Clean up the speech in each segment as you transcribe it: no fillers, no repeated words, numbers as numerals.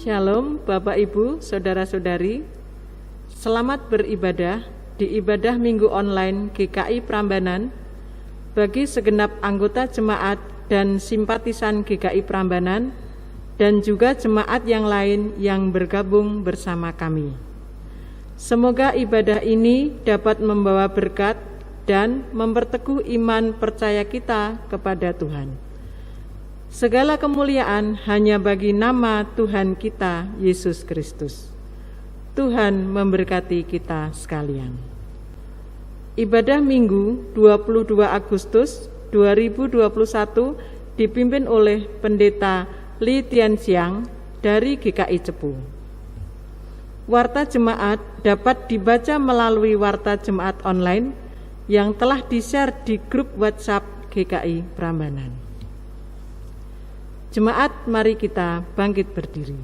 Shalom Bapak Ibu, Saudara-saudari. Selamat beribadah di ibadah minggu online GKI Prambanan bagi segenap anggota jemaat dan simpatisan GKI Prambanan dan juga jemaat yang lain yang bergabung bersama kami. Semoga ibadah ini dapat membawa berkat dan memperteguh iman percaya kita kepada Tuhan. Segala kemuliaan hanya bagi nama Tuhan kita, Yesus Kristus. Tuhan memberkati kita sekalian. Ibadah Minggu 22 Agustus 2021 dipimpin oleh Pendeta Li Tianxiang dari GKI Cepu. Warta jemaat dapat dibaca melalui warta jemaat online yang telah di-share di grup WhatsApp GKI Prambanan. Jemaat, mari kita bangkit berdiri.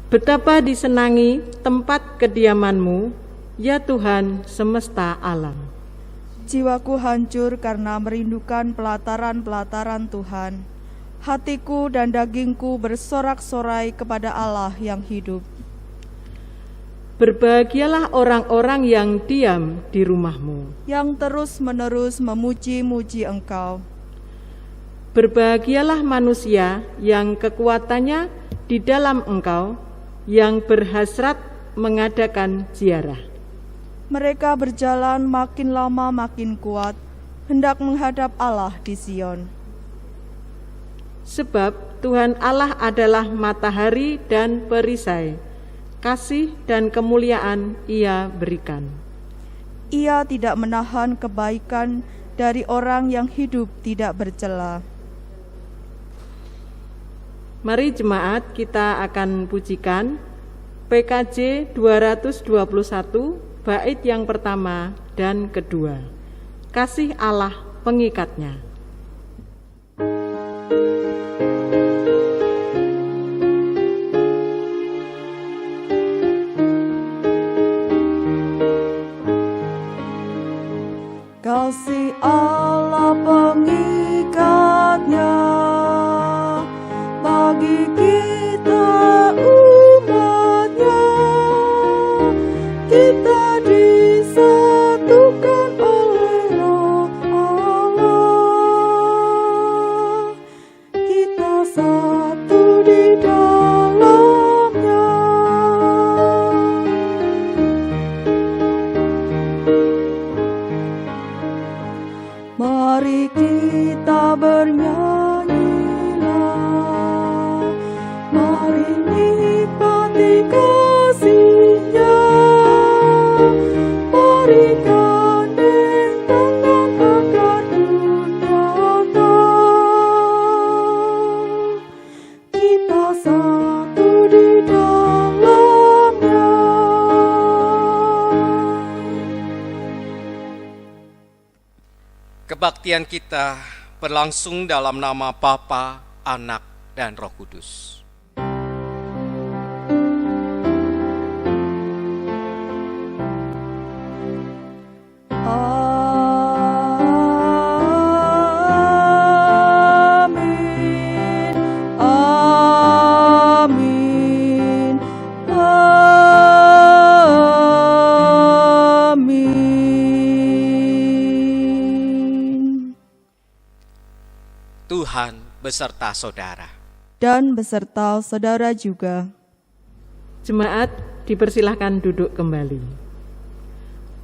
Betapa disenangi tempat kediaman-Mu, ya Tuhan semesta alam. Jiwaku hancur karena merindukan pelataran-pelataran Tuhan. Hatiku dan dagingku bersorak-sorai kepada Allah yang hidup. Berbahagialah orang-orang yang diam di rumah-Mu, yang terus-menerus memuji-muji Engkau. Berbahagialah manusia yang kekuatannya di dalam Engkau, yang berhasrat mengadakan ziarah. Mereka berjalan makin lama makin kuat, hendak menghadap Allah di Sion. Sebab Tuhan Allah adalah matahari dan perisai, kasih dan kemuliaan Ia berikan. Ia tidak menahan kebaikan dari orang yang hidup tidak bercela. Mari jemaat, kita akan pujikan PKJ 221 bait yang pertama dan kedua. Kasih Allah pengikatnya. Kasih Allah pengikatnya bagi kita umatnya, kita disatukan oleh Roh Allah, kita satu di dalamnya. Mari kita bernyanyilah, mari nikmati kasih-Nya, mari gandeng tangan agar nyata, kita satu di dalamnya. Kebaktian kita berlangsung dalam nama Bapa, Anak, dan Roh Kudus. Amin, amin, amin. Tuhan beserta saudara. Dan beserta saudara juga. Jemaat, dipersilahkan duduk kembali.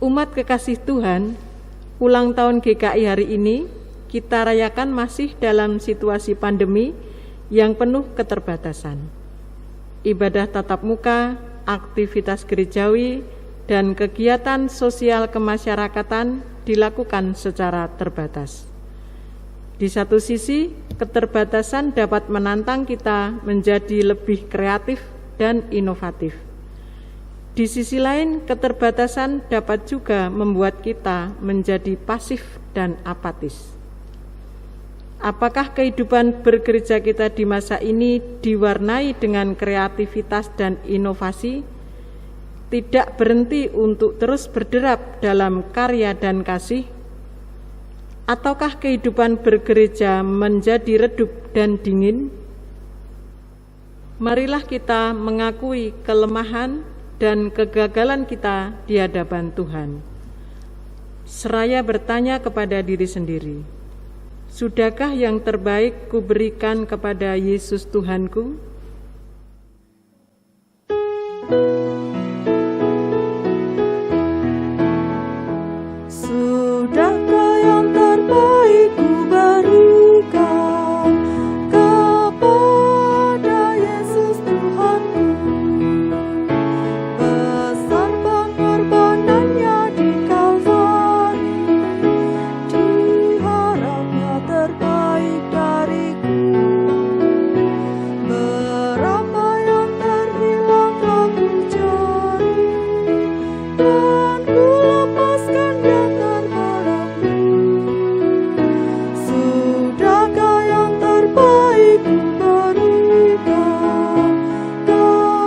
Umat kekasih Tuhan, ulang tahun GKI hari ini kita rayakan masih dalam situasi pandemi yang penuh keterbatasan. Ibadah tatap muka, aktivitas gerejawi, dan kegiatan sosial kemasyarakatan dilakukan secara terbatas. Di satu sisi, keterbatasan dapat menantang kita menjadi lebih kreatif dan inovatif. Di sisi lain, keterbatasan dapat juga membuat kita menjadi pasif dan apatis. Apakah kehidupan bergereja kita di masa ini diwarnai dengan kreativitas dan inovasi? Tidak berhenti untuk terus berderap dalam karya dan kasih? Ataukah kehidupan bergereja menjadi redup dan dingin? Marilah kita mengakui kelemahan dan kegagalan kita di hadapan Tuhan. Seraya bertanya kepada diri sendiri, sudahkah yang terbaik kuberikan kepada Yesus Tuhanku? Sudahkah yang terbaik kuberikan kepada Yesus Tuhanku? Besar pengorbanannya di Kalvari, diharapnya terbaik dariku. Berapa yang terhilang telah ku cari, dan ku lepaskan yang terbalikku. Sudahkah yang terbaik ku berikan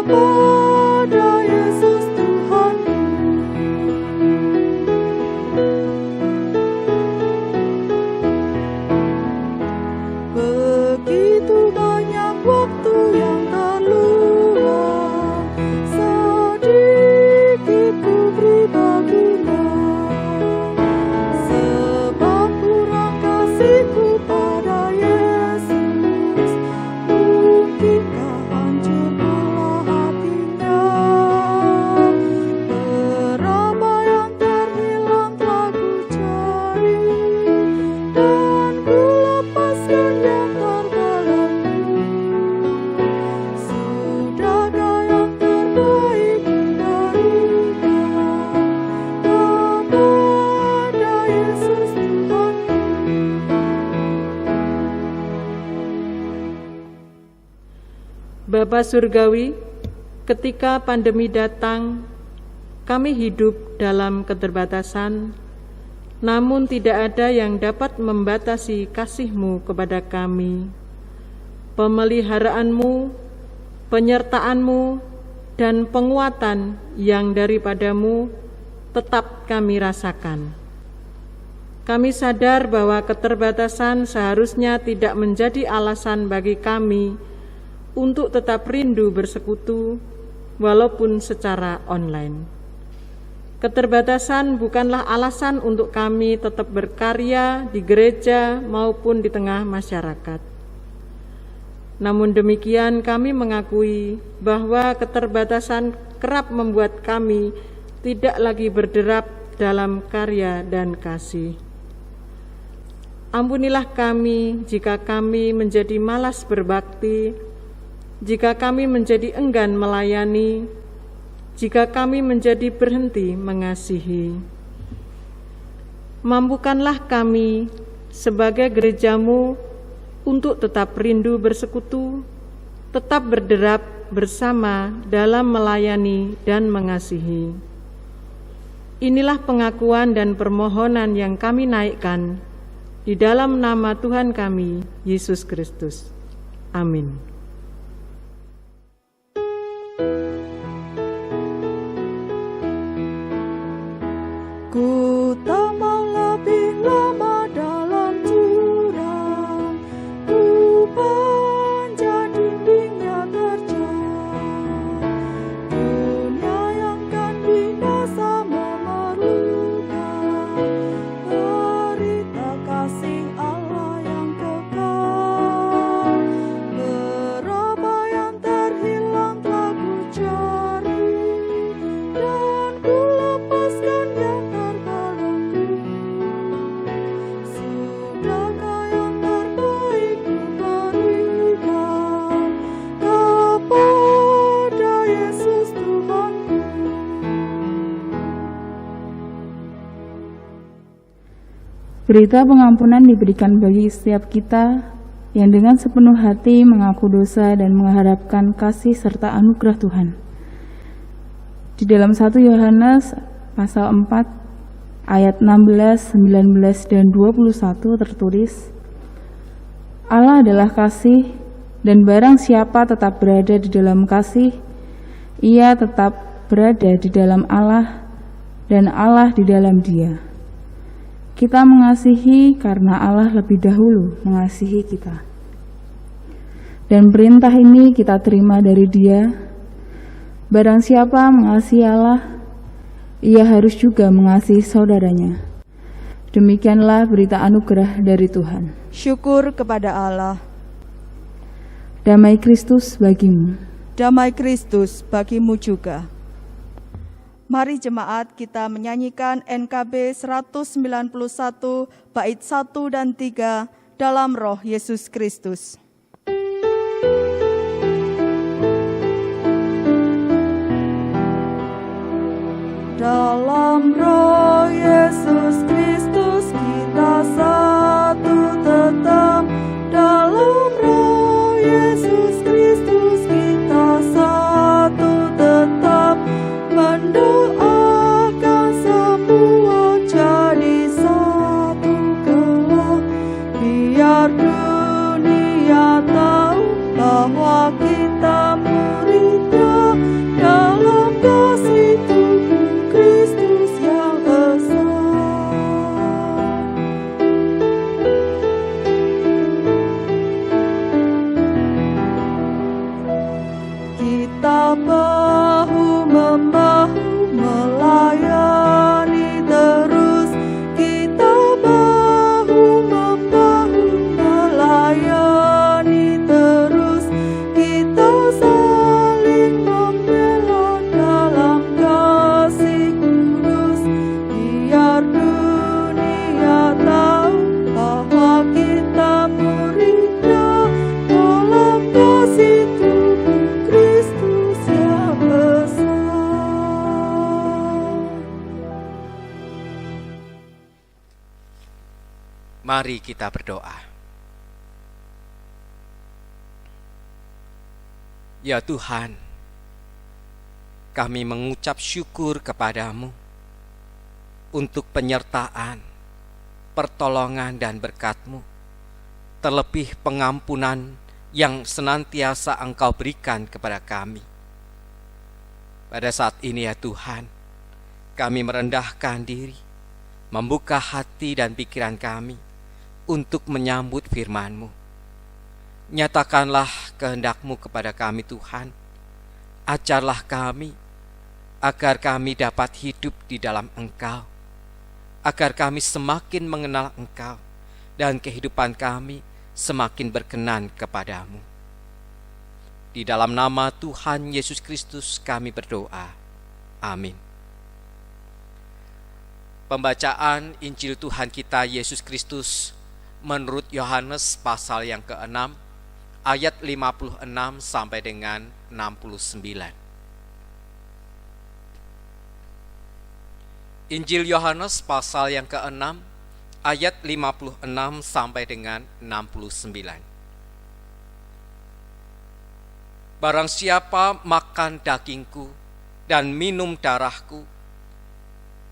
kepada Yesus Tuhanku? Begitu banyak waktu yang terluang, sedikit ku beri baginya. Sebab kurang kasihku pada Yesus, mungkinkah hancur pula hatinya. Berapa yang terhilang telah ku cari, dan ku lepaskan yang terbalikku. Sudahkah yang terbaik ku berikan kepada Yesus Tuhanku? Bapa Surgawi, ketika pandemi datang, kami hidup dalam keterbatasan, namun tidak ada yang dapat membatasi kasih-Mu kepada kami. Pemeliharaanmu, penyertaan-Mu, dan penguatan yang daripadamu tetap kami rasakan. Kami sadar bahwa keterbatasan seharusnya tidak menjadi alasan bagi kami untuk tetap rindu bersekutu, walaupun secara online. Keterbatasan bukanlah alasan untuk kami tetap berkarya di gereja maupun di tengah masyarakat. Namun demikian, kami mengakui bahwa keterbatasan kerap membuat kami tidak lagi berderap dalam karya dan kasih. Ampunilah kami jika kami menjadi malas berbakti, jika kami menjadi enggan melayani, jika kami menjadi berhenti mengasihi. Mampukanlah kami sebagai gereja-Mu untuk tetap rindu bersekutu, tetap berderap bersama dalam melayani dan mengasihi. Inilah pengakuan dan permohonan yang kami naikkan di dalam nama Tuhan kami, Yesus Kristus. Amin. Ku tak mau lebih lama dalam jurang, ku panjat dindingnya terjang. Dunia yang kan binasa memerlukan berita kasih Allah yang kekal. Berapa yang terhilang telah ku cari, dan ku lepaskan yang terbalikku. Sudahkah yang terbaik ku berikan kepada Yesus Tuhanku? Berita pengampunan diberikan bagi setiap kita yang dengan sepenuh hati mengaku dosa dan mengharapkan kasih serta anugerah Tuhan. Di dalam 1 Yohanes pasal 4 ayat 16, 19, dan 21 tertulis, Allah adalah kasih, dan barang siapa tetap berada di dalam kasih, ia tetap berada di dalam Allah, dan Allah di dalam dia. Kita mengasihi karena Allah lebih dahulu mengasihi kita. Dan perintah ini kita terima dari Dia, barang siapa mengasihi Allah, ia harus juga mengasihi saudaranya. Demikianlah berita anugerah dari Tuhan. Syukur kepada Allah. Damai Kristus bagimu. Damai Kristus bagimu juga. Mari jemaat kita menyanyikan NKB 191 bait 1 dan 3 dalam Roh Yesus Kristus. Dalam Roh Yesus Kristus kita satu tetap. Dalam Roh Yesus Kristus kita satu tetap. Mendoakan semua jadi satu kelak. Biar dunia tahu bahwa kita muridnya dalam kasih Tuhan Kristus yang esa. Kita bahu-membahu melayani terus. Kita bahu-membahu melayani terus. Kita saling membela dalam kasih kudus. Biar dunia tahu bahwa kita muridnya dalam kasih Tuhan Kristus yang besar. Mari kita berdoa. Ya Tuhan, kami mengucap syukur kepadamu untuk penyertaan, pertolongan dan berkat-Mu, terlebih pengampunan yang senantiasa Engkau berikan kepada kami. Pada saat ini ya Tuhan, kami merendahkan diri, membuka hati dan pikiran kami untuk menyambut firman-Mu. Nyatakanlah kehendak-Mu kepada kami Tuhan. Ajarlah kami agar kami dapat hidup di dalam Engkau, agar kami semakin mengenal Engkau dan kehidupan kami semakin berkenan kepadamu. Di dalam nama Tuhan Yesus Kristus kami berdoa. Amin. Pembacaan Injil Tuhan kita Yesus Kristus menurut Yohanes pasal yang ke-6 ayat 56 sampai dengan 69. Injil Yohanes pasal yang ke-6 ayat 56 sampai dengan 69. Barang siapa makan dagingku dan minum darahku,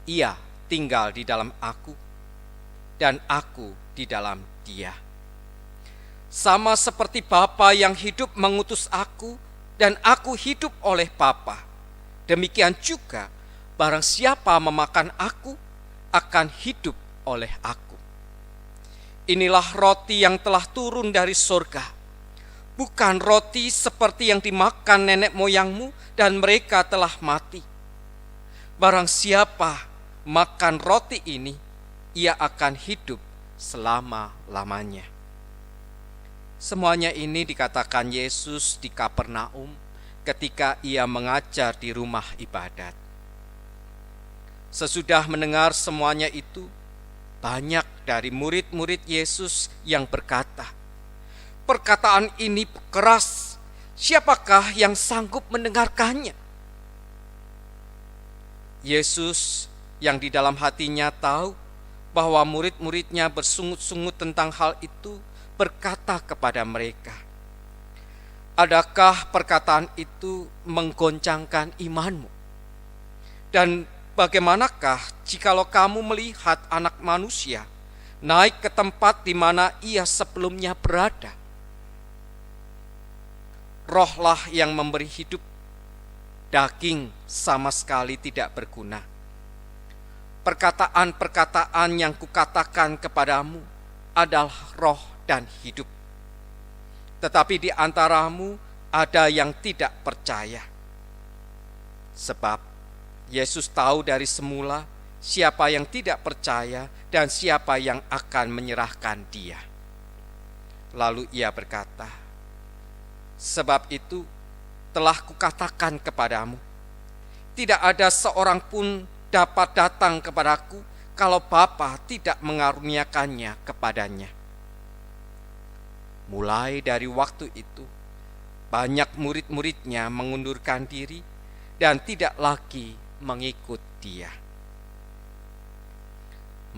ia tinggal di dalam aku dan aku di dalam dia. Sama seperti Bapa yang hidup mengutus aku dan aku hidup oleh Bapa, demikian juga barang siapa memakan aku akan hidup oleh aku. Inilah roti yang telah turun dari surga, bukan roti seperti yang dimakan nenek moyangmu dan mereka telah mati. Barang siapa makan roti ini, ia akan hidup selama-lamanya. Semuanya ini dikatakan Yesus di Kapernaum ketika ia mengajar di rumah ibadat. Sesudah mendengar semuanya itu, banyak dari murid-murid Yesus yang berkata, "Perkataan ini keras, siapakah yang sanggup mendengarkannya?" Yesus yang di dalam hatinya tahu bahwa murid-muridnya bersungut-sungut tentang hal itu, berkata kepada mereka, "Adakah perkataan itu menggoncangkan imanmu? Dan bagaimanakah jikalau kamu melihat Anak Manusia naik ke tempat di mana ia sebelumnya berada? Rohlah yang memberi hidup, daging sama sekali tidak berguna. Perkataan-perkataan yang kukatakan kepadamu adalah roh dan hidup. tetapi di antaramu ada yang tidak percaya. Sebab Yesus tahu dari semula siapa yang tidak percaya dan siapa yang akan menyerahkan Dia. Lalu Ia berkata, sebab itu telah kukatakan kepadamu, tidak ada seorang pun dapat datang kepadaku kalau Bapa tidak mengaruniakannya kepadanya. Mulai dari waktu itu, banyak murid-muridnya mengundurkan diri dan tidak lagi mengikut Dia.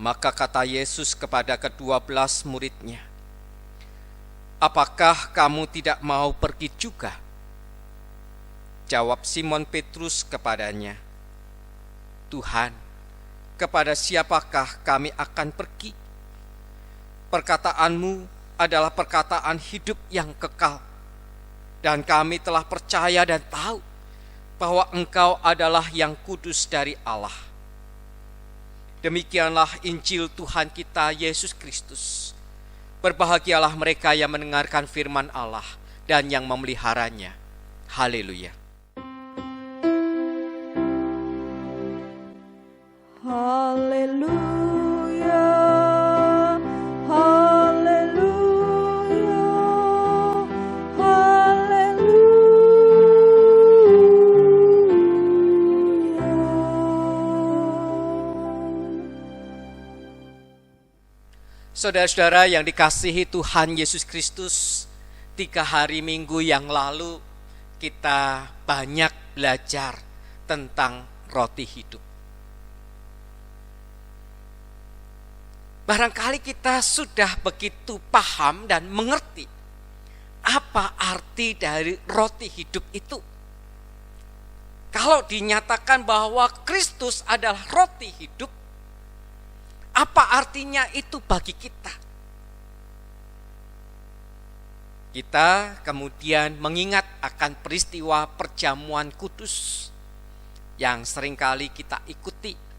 Maka kata Yesus kepada ke-12 muridnya, apakah kamu tidak mau pergi juga? Jawab Simon Petrus kepadanya, Tuhan, kepada siapakah kami akan pergi? Perkataanmu adalah perkataan hidup yang kekal, dan kami telah percaya dan tahu bahwa Engkau adalah yang kudus dari Allah. Demikianlah Injil Tuhan kita Yesus Kristus. Berbahagialah mereka yang mendengarkan firman Allah dan yang memeliharanya. Haleluya. Haleluya, haleluya, haleluya. Saudara-saudara yang dikasihi Tuhan Yesus Kristus, 3 hari Minggu yang lalu kita banyak belajar tentang roti hidup. Barangkali kita sudah begitu paham dan mengerti apa arti dari roti hidup itu. Kalau dinyatakan bahwa Kristus adalah roti hidup, apa artinya itu bagi kita? Kita kemudian mengingat akan peristiwa perjamuan kudus yang seringkali kita ikuti.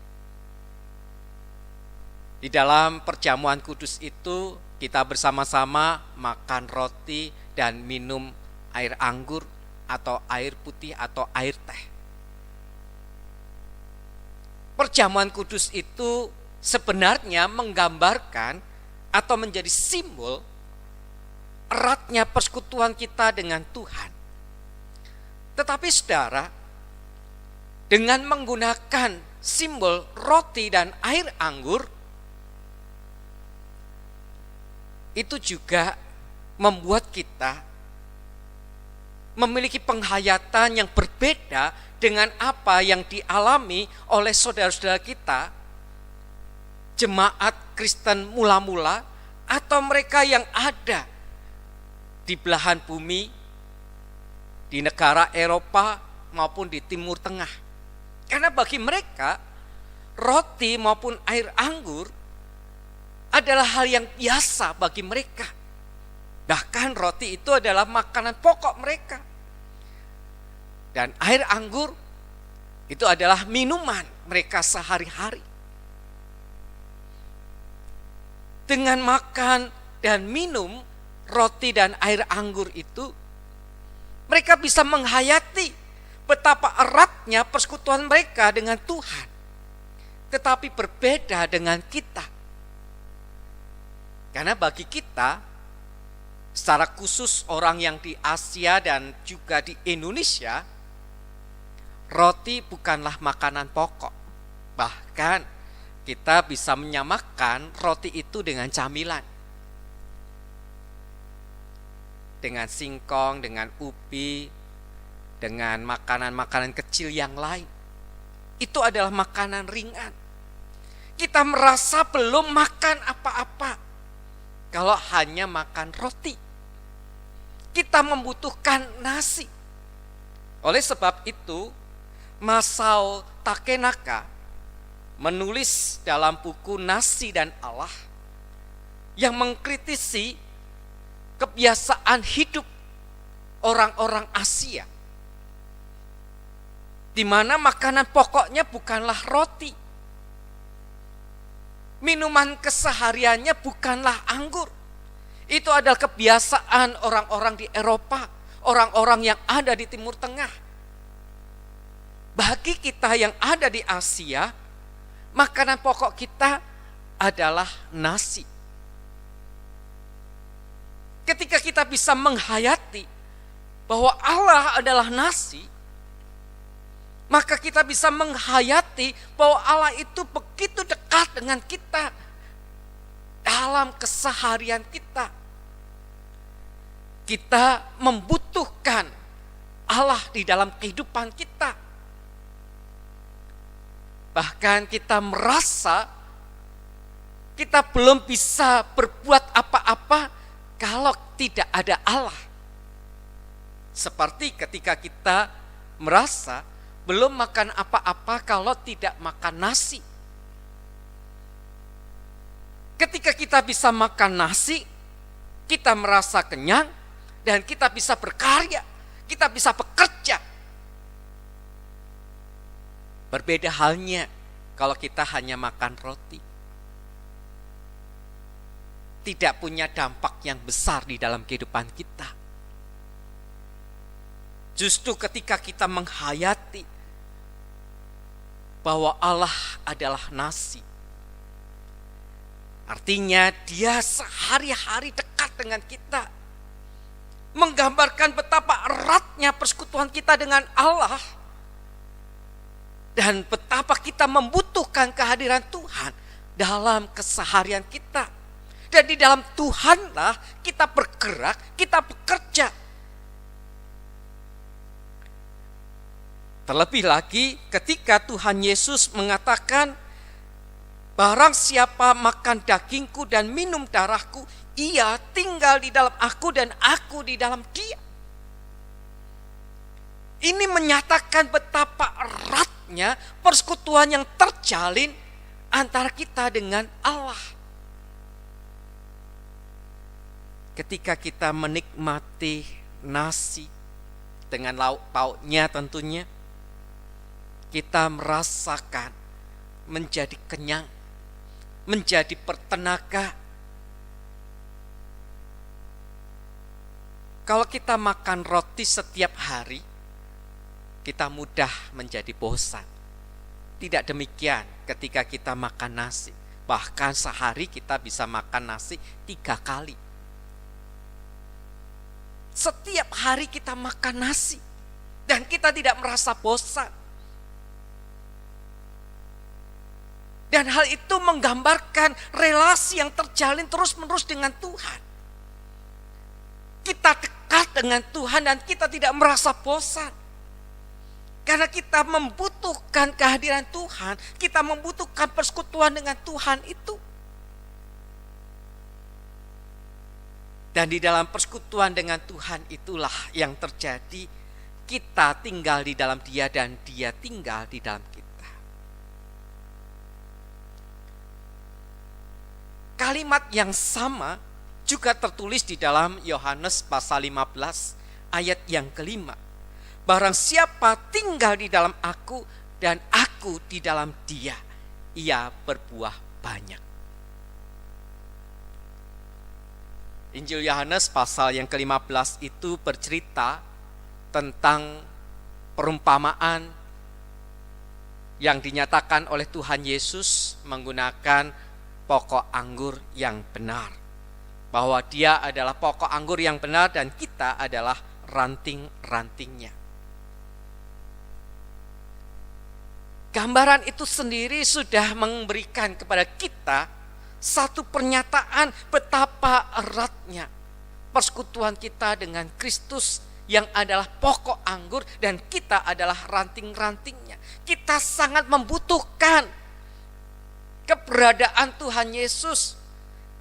Di dalam perjamuan kudus itu kita bersama-sama makan roti dan minum air anggur atau air putih atau air teh. Perjamuan kudus itu sebenarnya menggambarkan atau menjadi simbol eratnya persekutuan kita dengan Tuhan. Tetapi saudara, dengan menggunakan simbol roti dan air anggur, itu juga membuat kita memiliki penghayatan yang berbeda dengan apa yang dialami oleh saudara-saudara kita, jemaat Kristen mula-mula atau mereka yang ada di belahan bumi, di negara Eropa maupun di Timur Tengah. Karena bagi mereka, roti maupun air anggur adalah hal yang biasa bagi mereka. Bahkan roti itu adalah makanan pokok mereka. Dan air anggur itu adalah minuman mereka sehari-hari. Dengan makan dan minum roti dan air anggur itu, mereka bisa menghayati betapa eratnya persekutuan mereka dengan Tuhan. Tetapi berbeda dengan kita. Karena bagi kita, secara khusus orang yang di Asia dan juga di Indonesia, roti bukanlah makanan pokok. Bahkan kita bisa menyamakan roti itu dengan camilan. Dengan singkong, dengan ubi, dengan makanan-makanan kecil yang lain. Itu adalah makanan ringan. Kita merasa belum makan apa-apa kalau hanya makan roti. Kita membutuhkan nasi. Oleh sebab itu, Masao Takenaka menulis dalam buku Nasi dan Allah yang mengkritisi kebiasaan hidup orang-orang Asia, di mana makanan pokoknya bukanlah roti. Minuman kesehariannya bukanlah anggur. Itu adalah kebiasaan orang-orang di Eropa, orang-orang yang ada di Timur Tengah. Bagi kita yang ada di Asia, makanan pokok kita adalah nasi. Ketika kita bisa menghayati bahwa Allah adalah nasi, maka kita bisa menghayati bahwa Allah itu begitu dekat dengan kita dalam keseharian kita. Kita membutuhkan Allah di dalam kehidupan kita. Bahkan kita merasa kita belum bisa berbuat apa-apa kalau tidak ada Allah. Seperti ketika kita merasa belum makan apa-apa kalau tidak makan nasi. Ketika kita bisa makan nasi, kita merasa kenyang dan kita bisa berkarya, kita bisa bekerja. Berbeda halnya kalau kita hanya makan roti. Tidak punya dampak yang besar di dalam kehidupan kita. Justru ketika kita menghayati bahwa Allah adalah nasi, artinya Dia sehari-hari dekat dengan kita, menggambarkan betapa eratnya persekutuan kita dengan Allah, dan betapa kita membutuhkan kehadiran Tuhan dalam keseharian kita. Dan di dalam Tuhanlah kita bergerak, kita bekerja. Terlebih lagi ketika Tuhan Yesus mengatakan, barang siapa makan dagingku dan minum darahku, ia tinggal di dalam aku dan aku di dalam dia. Ini menyatakan betapa eratnya persekutuan yang terjalin antara kita dengan Allah. Ketika kita menikmati nasi dengan lauk pauknya tentunya, kita merasakan menjadi kenyang, menjadi bertenaga. Kalau kita makan roti setiap hari, kita mudah menjadi bosan. Tidak demikian ketika kita makan nasi. Bahkan sehari kita bisa makan nasi 3 kali. Setiap hari kita makan nasi dan kita tidak merasa bosan. Dan hal itu menggambarkan relasi yang terjalin terus-menerus dengan Tuhan. Kita dekat dengan Tuhan dan kita tidak merasa bosan. Karena kita membutuhkan kehadiran Tuhan, kita membutuhkan persekutuan dengan Tuhan itu. Dan di dalam persekutuan dengan Tuhan itulah yang terjadi, kita tinggal di dalam Dia dan Dia tinggal di dalam kita. Kalimat yang sama juga tertulis di dalam Yohanes pasal 15 ayat yang kelima. Barang siapa tinggal di dalam aku dan aku di dalam dia, ia berbuah banyak. Injil Yohanes pasal yang ke-15 itu bercerita tentang perumpamaan yang dinyatakan oleh Tuhan Yesus menggunakan pokok anggur yang benar. Bahwa Dia adalah pokok anggur yang benar dan kita adalah ranting-rantingnya. Gambaran itu sendiri sudah memberikan kepada kita satu pernyataan betapa eratnya persekutuan kita dengan Kristus yang adalah pokok anggur dan kita adalah ranting-rantingnya. Kita sangat membutuhkan keberadaan Tuhan Yesus.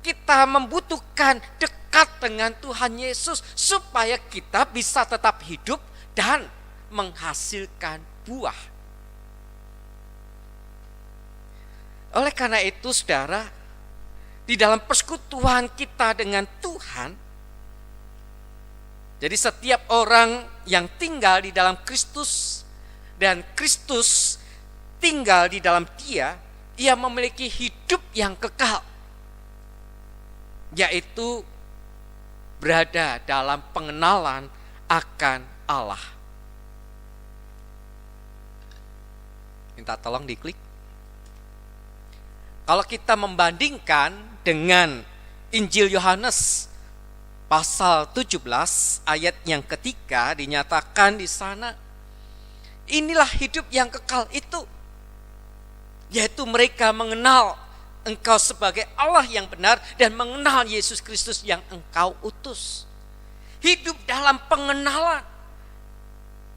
Kita membutuhkan dekat dengan Tuhan Yesus supaya kita bisa tetap hidup dan menghasilkan buah. Oleh karena itu, saudara, di dalam persekutuan kita dengan Tuhan, jadi setiap orang yang tinggal di dalam Kristus dan Kristus tinggal di dalam dia, ia memiliki hidup yang kekal, yaitu berada dalam pengenalan akan Allah. Minta tolong diklik. Kalau kita membandingkan dengan Injil Yohanes pasal 17 ayat yang ketiga, dinyatakan di sana, inilah hidup yang kekal itu, yaitu mereka mengenal Engkau sebagai Allah yang benar dan mengenal Yesus Kristus yang Engkau utus. Hidup dalam pengenalan.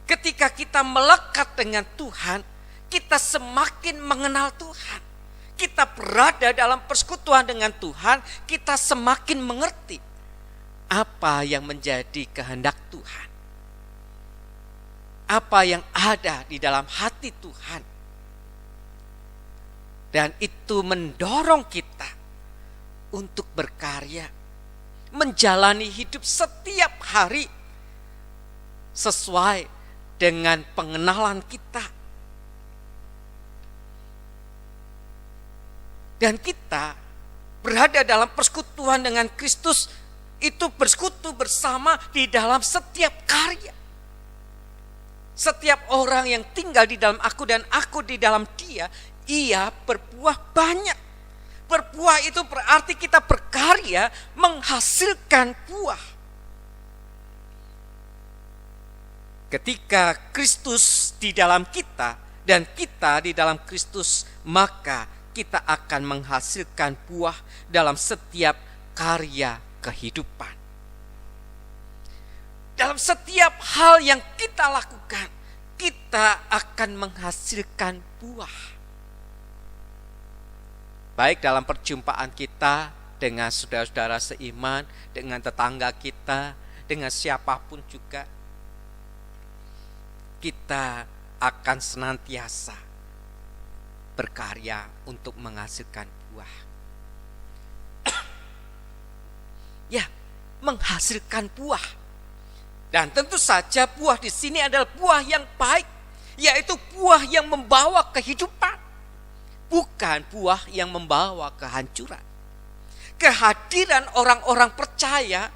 Ketika kita melekat dengan Tuhan, kita semakin mengenal Tuhan. Kita berada dalam persekutuan dengan Tuhan, kita semakin mengerti apa yang menjadi kehendak Tuhan. Apa yang ada di dalam hati Tuhan. Dan itu mendorong kita untuk berkarya, menjalani hidup setiap hari sesuai dengan pengenalan kita. Dan kita berada dalam persekutuan dengan Kristus, itu bersekutu bersama di dalam setiap karya. Setiap orang yang tinggal di dalam aku dan aku di dalam dia, ia berbuah banyak. Berbuah itu berarti kita berkarya menghasilkan buah. Ketika Kristus di dalam kita dan kita di dalam Kristus, maka kita akan menghasilkan buah dalam setiap karya kehidupan. Dalam setiap hal yang kita lakukan, kita akan menghasilkan buah. Baik dalam perjumpaan kita dengan saudara-saudara seiman, dengan tetangga kita, dengan siapapun juga, kita akan senantiasa berkarya untuk menghasilkan buah. Ya, menghasilkan buah. Dan tentu saja buah di sini adalah buah yang baik, yaitu buah yang membawa kehidupan, bukan buah yang membawa kehancuran. Kehadiran orang-orang percaya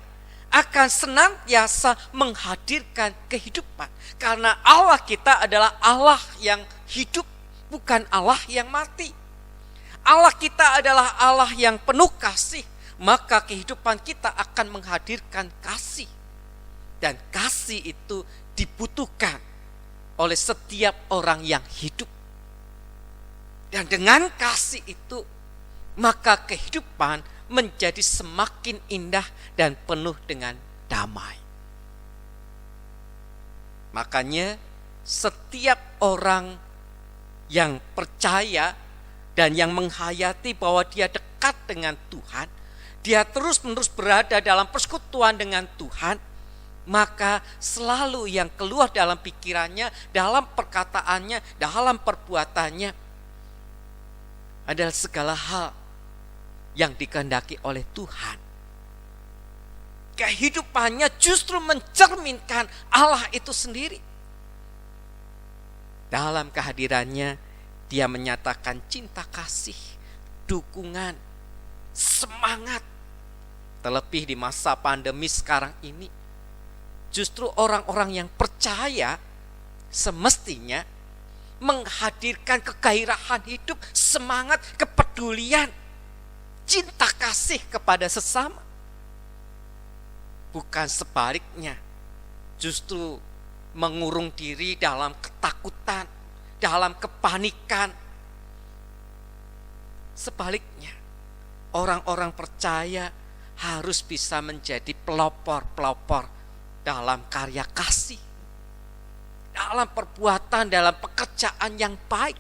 akan senantiasa menghadirkan kehidupan, karena Allah kita adalah Allah yang hidup, bukan Allah yang mati. Allah kita adalah Allah yang penuh kasih, maka kehidupan kita akan menghadirkan kasih. Dan kasih itu dibutuhkan oleh setiap orang yang hidup. Dan dengan kasih itu, maka kehidupan menjadi semakin indah dan penuh dengan damai. Makanya setiap orang yang percaya dan yang menghayati bahwa dia dekat dengan Tuhan, dia terus-menerus berada dalam persekutuan dengan Tuhan, maka selalu yang keluar dalam pikirannya, dalam perkataannya, dalam perbuatannya adalah segala hal yang dikehendaki oleh Tuhan. Kehidupannya justru mencerminkan Allah itu sendiri. Dalam kehadirannya, dia menyatakan cinta kasih, dukungan, semangat. Terlebih di masa pandemi sekarang ini, justru orang-orang yang percaya semestinya menghadirkan kegairahan hidup, semangat, kepedulian, cinta kasih kepada sesama. Bukan sebaliknya, justru mengurung diri dalam ketakutan, dalam kepanikan. Sebaliknya, orang-orang percaya harus bisa menjadi pelopor-pelopor dalam karya kasih, dalam perbuatan, dalam pekerjaan yang baik.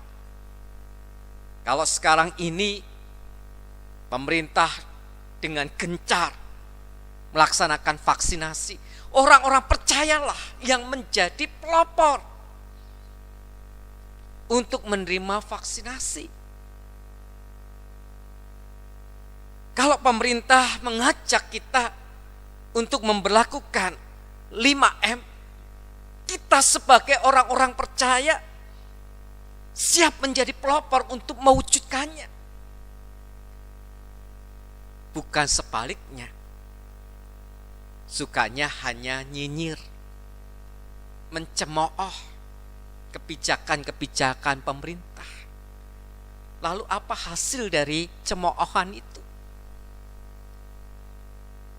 Kalau sekarang ini pemerintah dengan gencar melaksanakan vaksinasi, orang-orang percayalah yang menjadi pelopor untuk menerima vaksinasi. Kalau pemerintah mengajak kita untuk memberlakukan 5M, kita sebagai orang-orang percaya siap menjadi pelopor untuk mewujudkannya. Bukan sebaliknya. sukanya hanya nyinyir, mencemooh kebijakan-kebijakan pemerintah. Lalu apa hasil dari cemoohan itu?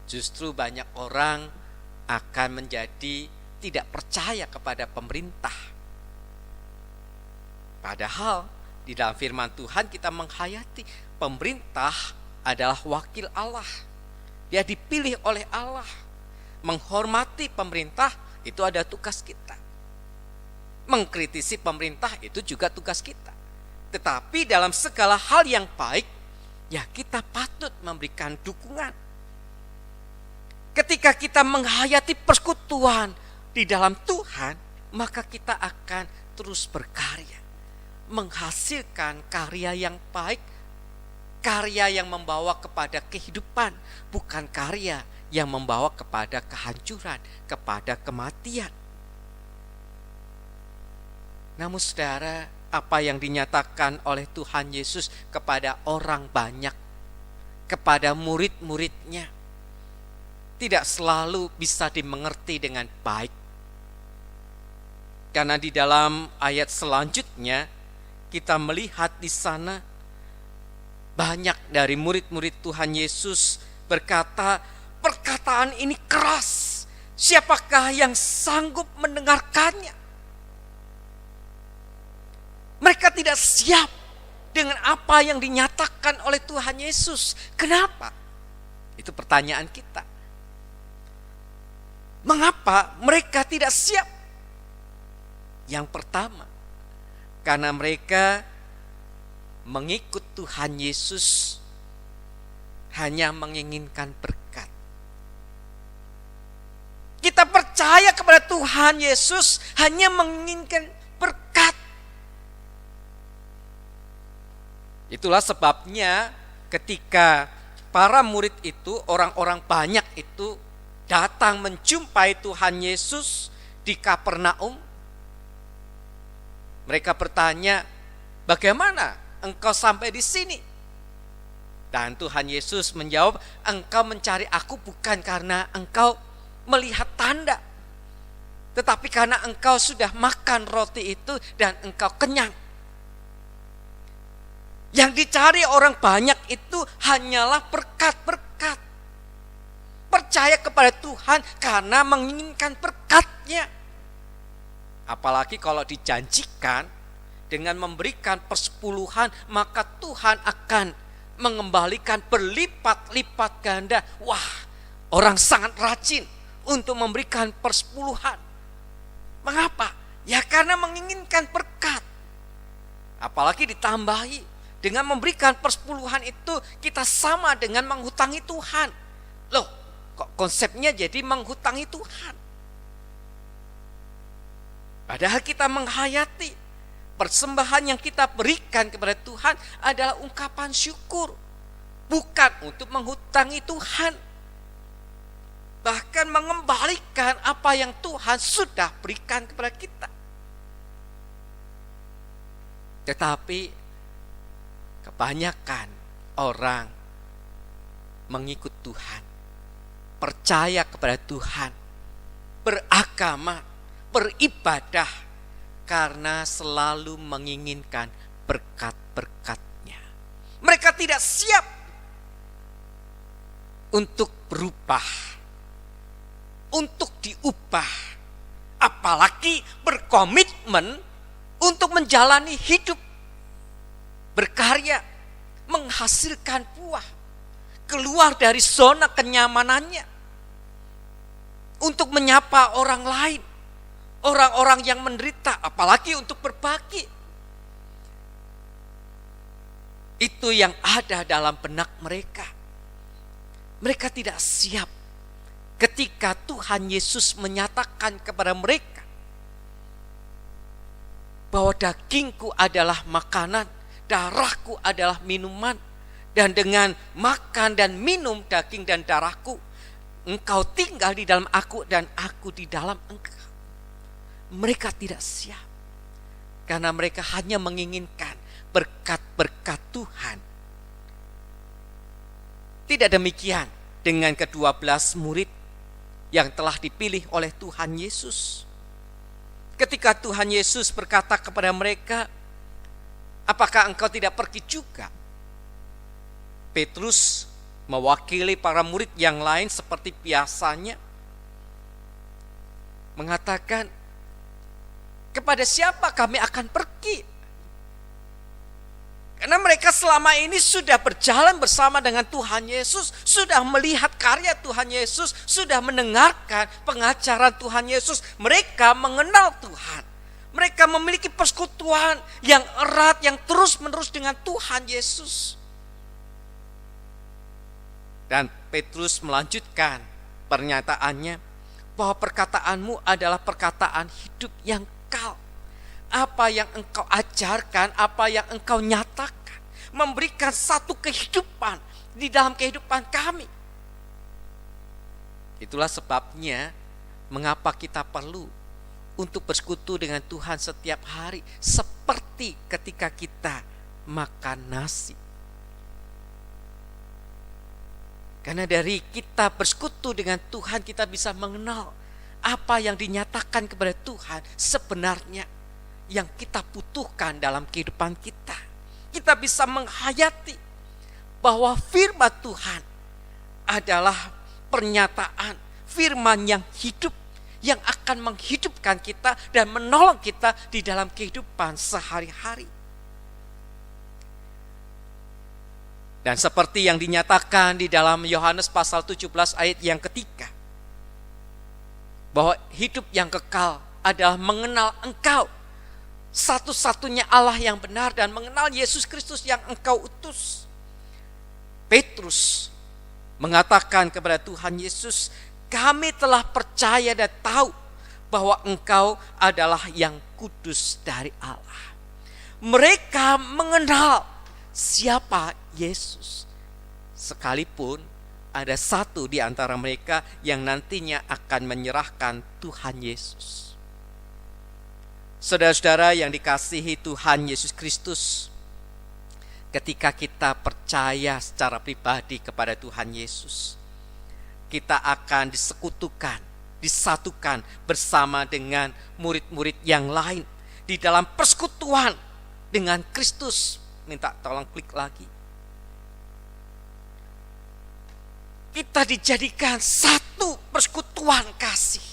Justru banyak orang akan menjadi tidak percaya kepada pemerintah. Padahal di dalam firman Tuhan kita menghayati pemerintah adalah wakil Allah. Dia dipilih oleh Allah. Menghormati pemerintah itu ada tugas kita. Mengkritisi pemerintah itu juga tugas kita. Tetapi dalam segala hal yang baik, ya kita patut memberikan dukungan. Ketika kita menghayati persekutuan di dalam Tuhan, maka kita akan terus berkarya, menghasilkan karya yang baik, karya yang membawa kepada kehidupan, bukan karya yang membawa kepada kehancuran, kepada kematian. Namun saudara, apa yang dinyatakan oleh Tuhan Yesus kepada orang banyak, kepada murid-muridnya, tidak selalu bisa dimengerti dengan baik. Karena di dalam ayat selanjutnya kita melihat di sana banyak dari murid-murid Tuhan Yesus berkata, perkataan ini keras, siapakah yang sanggup mendengarkannya? Mereka tidak siap dengan apa yang dinyatakan oleh Tuhan Yesus. Kenapa? Itu pertanyaan kita. Mengapa mereka tidak siap? Yang pertama, karena mereka mengikut Tuhan Yesus hanya menginginkan berkat. Kita percaya kepada Tuhan Yesus hanya menginginkan berkat. Itulah sebabnya ketika para murid itu, orang-orang banyak itu datang menjumpai Tuhan Yesus di Kapernaum, mereka bertanya, bagaimana engkau sampai di sini? Dan Tuhan Yesus menjawab, engkau mencari aku bukan karena engkau melihat tanda, tetapi karena engkau sudah makan roti itu dan engkau kenyang. Yang dicari orang banyak itu hanyalah berkat-berkat. Percaya kepada Tuhan karena menginginkan berkat-Nya. Apalagi kalau dijanjikan dengan memberikan persepuluhan, maka Tuhan akan mengembalikan berlipat-lipat ganda. Wah, orang sangat rajin untuk memberikan persepuluhan. Mengapa? Ya karena menginginkan berkat. Apalagi ditambahi dengan memberikan persepuluhan itu kita sama dengan menghutangi Tuhan. Loh, kok konsepnya jadi menghutangi Tuhan? Padahal kita menghayati persembahan yang kita berikan kepada Tuhan adalah ungkapan syukur, bukan untuk menghutangi Tuhan, bahkan mengembalikan apa yang Tuhan sudah berikan kepada kita. Tetapi kebanyakan orang mengikut Tuhan, percaya kepada Tuhan, beragama, beribadah karena selalu menginginkan berkat-berkat-Nya. Mereka tidak siap untuk berubah, untuk diubah, apalagi berkomitmen untuk menjalani hidup, berkarya, menghasilkan buah, keluar dari zona kenyamanannya, untuk menyapa orang lain, orang-orang yang menderita, apalagi untuk berbagi. Itu yang ada dalam benak mereka. Mereka tidak siap ketika Tuhan Yesus menyatakan kepada mereka bahwa dagingku adalah makanan, darahku adalah minuman, dan dengan makan dan minum daging dan darahku, engkau tinggal di dalam aku dan aku di dalam engkau. Mereka tidak siap karena mereka hanya menginginkan berkat-berkat Tuhan. Tidak demikian dengan ke-12 murid. yang telah dipilih oleh Tuhan Yesus. Ketika Tuhan Yesus berkata kepada mereka, apakah engkau tidak pergi juga? Petrus mewakili para murid yang lain seperti biasanya mengatakan, kepada siapa kami akan pergi? Karena mereka selama ini sudah berjalan bersama dengan Tuhan Yesus, sudah melihat karya Tuhan Yesus, sudah mendengarkan pengajaran Tuhan Yesus. Mereka mengenal Tuhan. Mereka memiliki persekutuan yang erat, yang terus-menerus dengan Tuhan Yesus. Dan Petrus melanjutkan pernyataannya, bahwa perkataanmu adalah perkataan hidup yang kekal. Apa yang engkau ajarkan, apa yang engkau nyatakan, memberikan satu kehidupan di dalam kehidupan kami. Itulah sebabnya mengapa kita perlu untuk bersekutu dengan Tuhan setiap hari, seperti ketika kita makan nasi. Karena dari kita bersekutu dengan Tuhan, kita bisa mengenal apa yang dinyatakan kepada Tuhan sebenarnya yang kita butuhkan dalam kehidupan kita. Kita bisa menghayati bahwa firman Tuhan adalah pernyataan firman yang hidup, yang akan menghidupkan kita dan menolong kita di dalam kehidupan sehari-hari. Dan seperti yang dinyatakan di dalam Yohanes pasal 17 ayat yang ketiga, bahwa hidup yang kekal adalah mengenal Engkau, satu-satunya Allah yang benar, dan mengenal Yesus Kristus yang Engkau utus. Petrus mengatakan kepada Tuhan Yesus, kami telah percaya dan tahu bahwa Engkau adalah yang kudus dari Allah. Mereka mengenal siapa Yesus, sekalipun ada satu di antara mereka yang nantinya akan menyerahkan Tuhan Yesus. Saudara-saudara yang dikasihi Tuhan Yesus Kristus, ketika kita percaya secara pribadi kepada Tuhan Yesus, kita akan disekutukan, disatukan bersama dengan murid-murid yang lain di dalam persekutuan dengan Kristus. Minta tolong klik lagi. Kita dijadikan satu persekutuan kasih,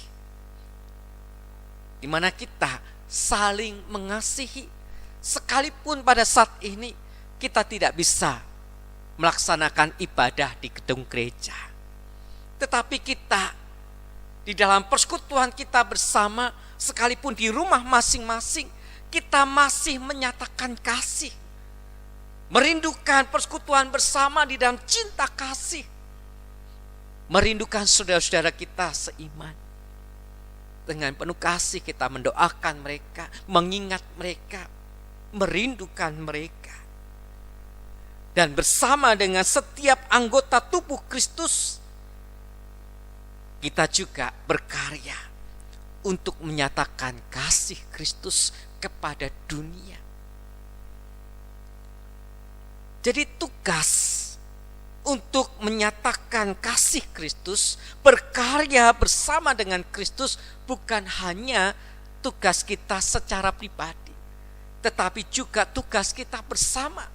di mana kita saling mengasihi, sekalipun pada saat ini kita tidak bisa melaksanakan ibadah di gedung gereja, tetapi kita di dalam persekutuan kita bersama, sekalipun di rumah masing-masing, kita masih menyatakan kasih, merindukan persekutuan bersama di dalam cinta kasih, merindukan saudara-saudara kita seiman. Dengan penuh kasih kita mendoakan mereka, mengingat mereka, merindukan mereka. Dan bersama dengan setiap anggota tubuh Kristus, kita juga berkarya untuk menyatakan kasih Kristus kepada dunia. Jadi tugas untuk menyatakan kasih Kristus, berkarya bersama dengan Kristus, bukan hanya tugas kita secara pribadi, tetapi juga tugas kita bersama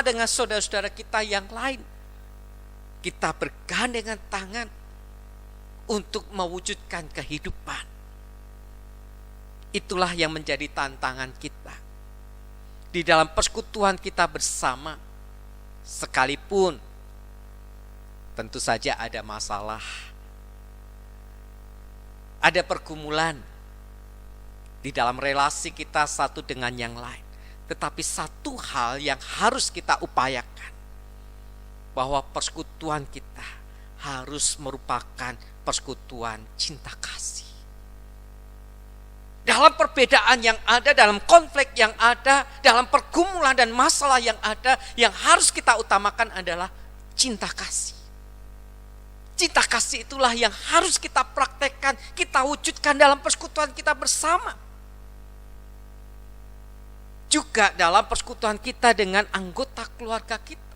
dengan saudara-saudara kita yang lain. Kita bergandengan tangan untuk mewujudkan kehidupan. Itulah yang menjadi tantangan kita di dalam persekutuan kita bersama. Sekalipun tentu saja ada masalah, ada pergumulan di dalam relasi kita satu dengan yang lain, tetapi satu hal yang harus kita upayakan, bahwa persekutuan kita harus merupakan persekutuan cinta kasih. Dalam perbedaan yang ada, dalam konflik yang ada, dalam pergumulan dan masalah yang ada, yang harus kita utamakan adalah cinta kasih. Cinta kasih itulah yang harus kita praktekkan, kita wujudkan dalam persekutuan kita bersama. Juga dalam persekutuan kita dengan anggota keluarga kita.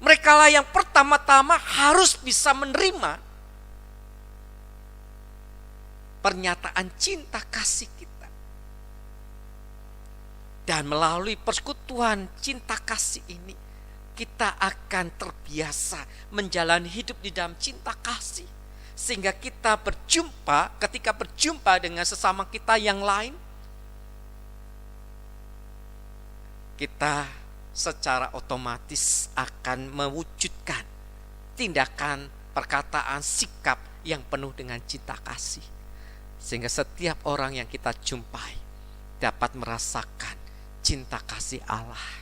Mereka lah yang pertama-tama harus bisa menerima pernyataan cinta kasih kita. Dan melalui persekutuan cinta kasih ini, kita akan terbiasa menjalani hidup di dalam cinta kasih. Sehingga kita ketika berjumpa dengan sesama kita yang lain, kita secara otomatis akan mewujudkan tindakan, perkataan, sikap yang penuh dengan cinta kasih. Sehingga setiap orang yang kita jumpai dapat merasakan cinta kasih Allah.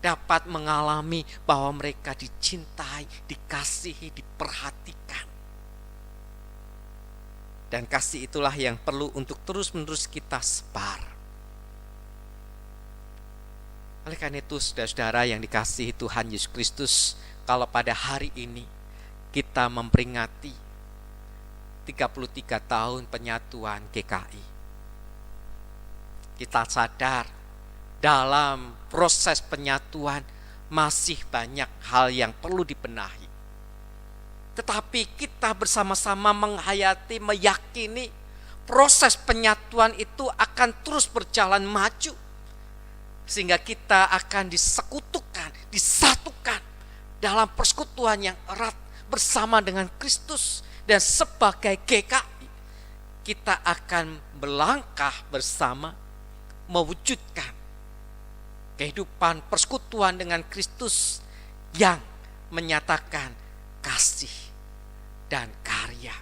Dapat mengalami bahwa mereka dicintai, dikasihi, diperhatikan. Dan kasih itulah yang perlu untuk terus-menerus kita sebar. Oleh karena itu, saudara-saudara yang dikasihi Tuhan Yesus Kristus, kalau pada hari ini kita memperingati 33 tahun penyatuan GKI, kita sadar dalam proses penyatuan masih banyak hal yang perlu dibenahi. Tetapi kita bersama-sama menghayati, meyakini proses penyatuan itu akan terus berjalan maju. Sehingga kita akan disekutukan, disatukan dalam persekutuan yang erat bersama dengan Kristus. Dan sebagai GKI, kita akan melangkah bersama mewujudkan kehidupan persekutuan dengan Kristus yang menyatakan kasih dan karya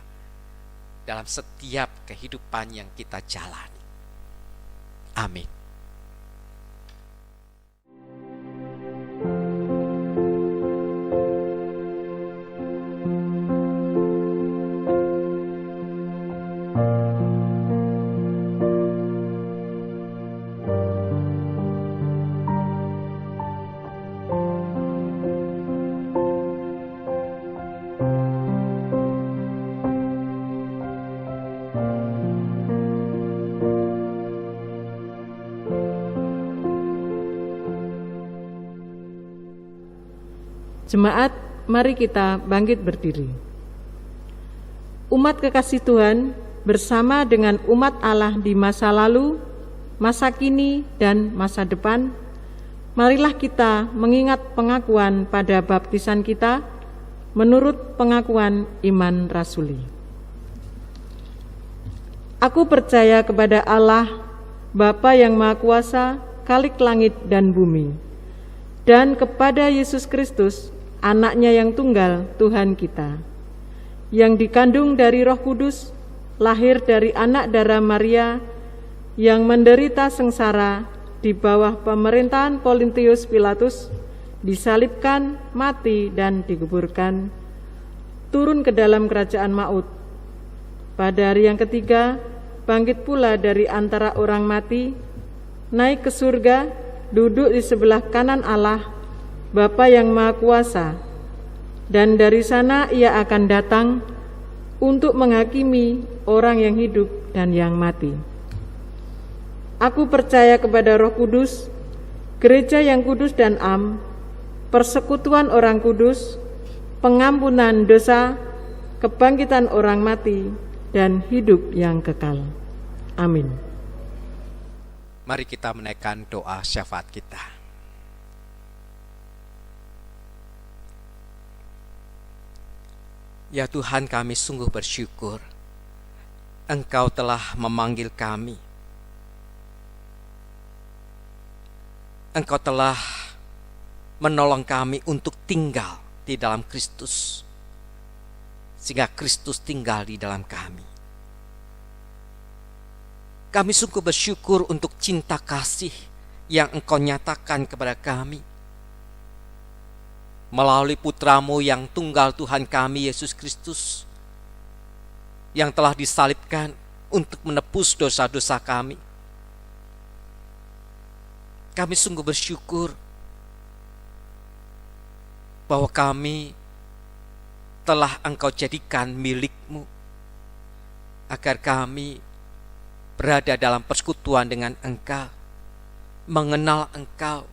dalam setiap kehidupan yang kita jalani. Amin. Jemaat, mari kita bangkit berdiri. Umat kekasih Tuhan bersama dengan umat Allah di masa lalu, masa kini, dan masa depan, marilah kita mengingat pengakuan pada baptisan kita menurut pengakuan iman rasuli. Aku percaya kepada Allah, Bapa yang Maha Kuasa, Khalik langit dan bumi, dan kepada Yesus Kristus, Anak-Nya yang tunggal, Tuhan kita, yang dikandung dari Roh Kudus, lahir dari anak darah Maria, yang menderita sengsara di bawah pemerintahan Pontius Pilatus, disalibkan, mati, dan dikuburkan, turun ke dalam kerajaan maut. Pada hari yang ketiga, bangkit pula dari antara orang mati, naik ke surga, duduk di sebelah kanan Allah, Bapa yang Maha Kuasa, dan dari sana Ia akan datang untuk menghakimi orang yang hidup dan yang mati. Aku percaya kepada Roh Kudus, gereja yang kudus dan am, persekutuan orang kudus, pengampunan dosa, kebangkitan orang mati, dan hidup yang kekal. Amin. Mari kita menaikkan doa syafaat kita. Ya Tuhan, kami sungguh bersyukur Engkau telah memanggil kami. Engkau telah menolong kami untuk tinggal di dalam Kristus, sehingga Kristus tinggal di dalam kami. Kami sungguh bersyukur untuk cinta kasih yang Engkau nyatakan kepada kami melalui Putra-Mu yang tunggal Tuhan kami, Yesus Kristus, yang telah disalibkan untuk menebus dosa-dosa kami. Kami sungguh bersyukur bahwa kami telah Engkau jadikan milik-Mu, agar kami berada dalam persekutuan dengan Engkau, mengenal Engkau,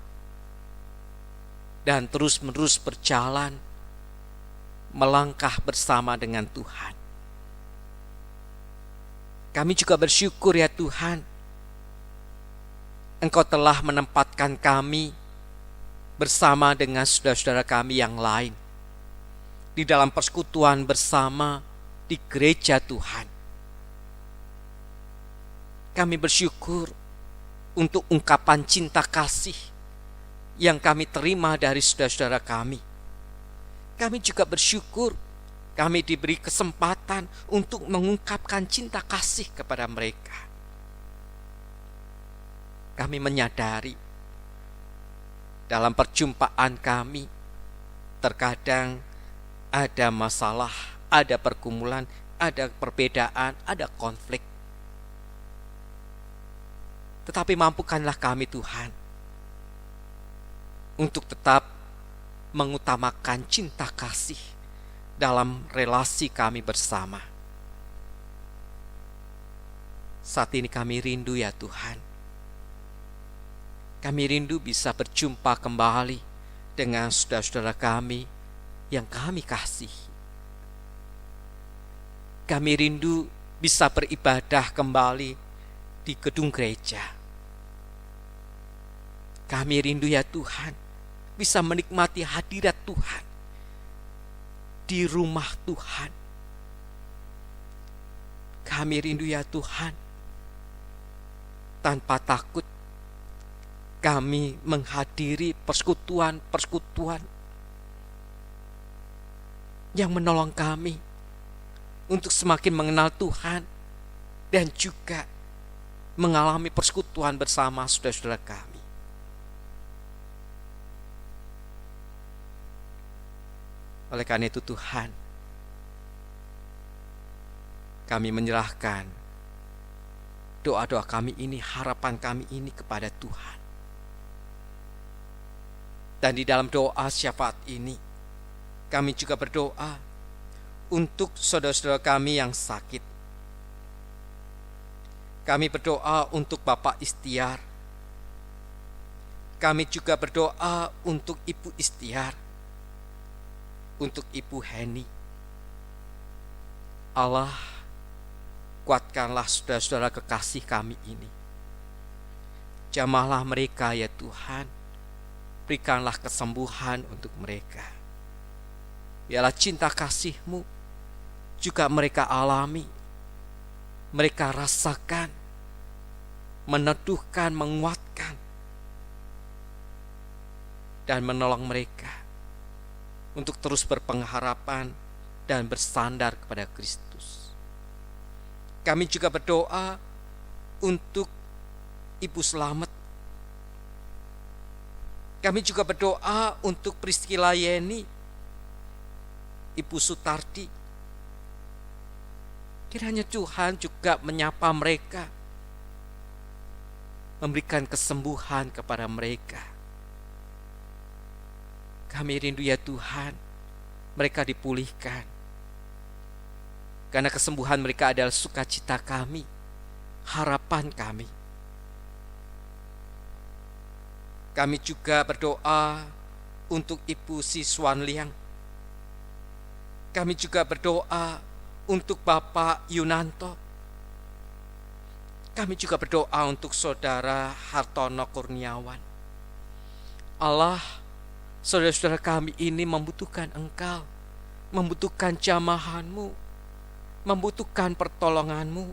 dan terus-menerus berjalan, melangkah bersama dengan Tuhan. Kami juga bersyukur ya Tuhan, Engkau telah menempatkan kami bersama dengan saudara-saudara kami yang lain di dalam persekutuan bersama di gereja Tuhan. Kami bersyukur untuk ungkapan cinta kasih yang kami terima dari saudara-saudara kami. Kami juga bersyukur kami diberi kesempatan untuk mengungkapkan cinta kasih kepada mereka. Kami menyadari dalam perjumpaan kami terkadang ada masalah, ada pergumulan, ada perbedaan, ada konflik. Tetapi mampukanlah kami Tuhan untuk tetap mengutamakan cinta kasih dalam relasi kami bersama. Saat ini kami rindu ya Tuhan. Kami rindu bisa berjumpa kembali dengan saudara-saudara kami yang kami kasihi. Kami rindu bisa beribadah kembali di gedung gereja. Kami rindu ya Tuhan bisa menikmati hadirat Tuhan di rumah Tuhan. Kami rindu ya Tuhan, tanpa takut kami menghadiri persekutuan-persekutuan yang menolong kami untuk semakin mengenal Tuhan dan juga mengalami persekutuan bersama saudara-saudara kami. Oleh karena itu Tuhan, kami menyerahkan doa-doa kami ini, harapan kami ini kepada Tuhan. Dan di dalam doa syafaat ini, kami juga berdoa untuk saudara-saudara kami yang sakit. Kami berdoa untuk Bapak Istiar. Kami juga berdoa untuk Ibu Istiar, untuk Ibu Heni. Allah, kuatkanlah saudara-saudara kekasih kami ini. Jamahlah mereka ya Tuhan. Berikanlah kesembuhan untuk mereka. Biarlah cinta kasih-Mu juga mereka alami, mereka rasakan, meneduhkan, menguatkan, dan menolong mereka untuk terus berpengharapan dan bersandar kepada Kristus. Kami juga berdoa untuk Ibu Slamet. Kami juga berdoa untuk Priscilla Yeni, Ibu Sutardi. Kiranya Tuhan juga menyapa mereka, memberikan kesembuhan kepada mereka. Kami rindu ya Tuhan, mereka dipulihkan. Karena kesembuhan mereka adalah sukacita kami, harapan kami. Kami juga berdoa untuk Ibu Siswan Liang. Kami juga berdoa untuk Bapak Yunanto. Kami juga berdoa untuk Saudara Hartono Kurniawan. Allah, saudara-saudara kami ini membutuhkan Engkau, membutuhkan jamahan-Mu, membutuhkan pertolongan-Mu.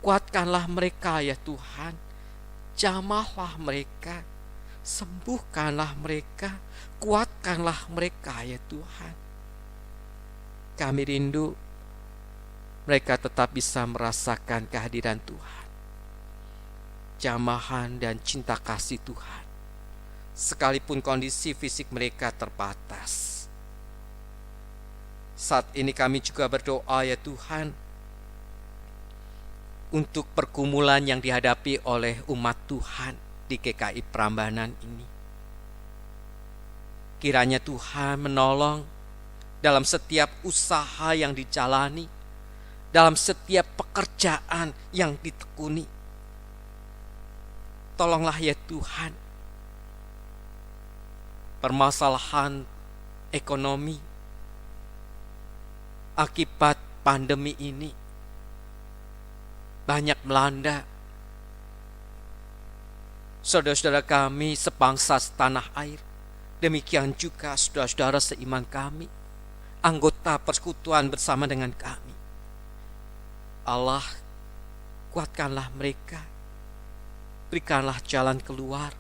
Kuatkanlah mereka ya Tuhan, jamahlah mereka, sembuhkanlah mereka, kuatkanlah mereka ya Tuhan. Kami rindu mereka tetap bisa merasakan kehadiran Tuhan, jamahan dan cinta kasih Tuhan, sekalipun kondisi fisik mereka terbatas. Saat ini kami juga berdoa ya Tuhan, untuk pergumulan yang dihadapi oleh umat Tuhan di GKI Prambanan ini. Kiranya Tuhan menolong dalam setiap usaha yang dijalani, dalam setiap pekerjaan yang ditekuni. Tolonglah ya Tuhan, permasalahan ekonomi akibat pandemi ini banyak melanda saudara-saudara kami sebangsa setanah air. Demikian juga saudara-saudara seiman kami, anggota persekutuan bersama dengan kami. Allah, kuatkanlah mereka, berikanlah jalan keluar,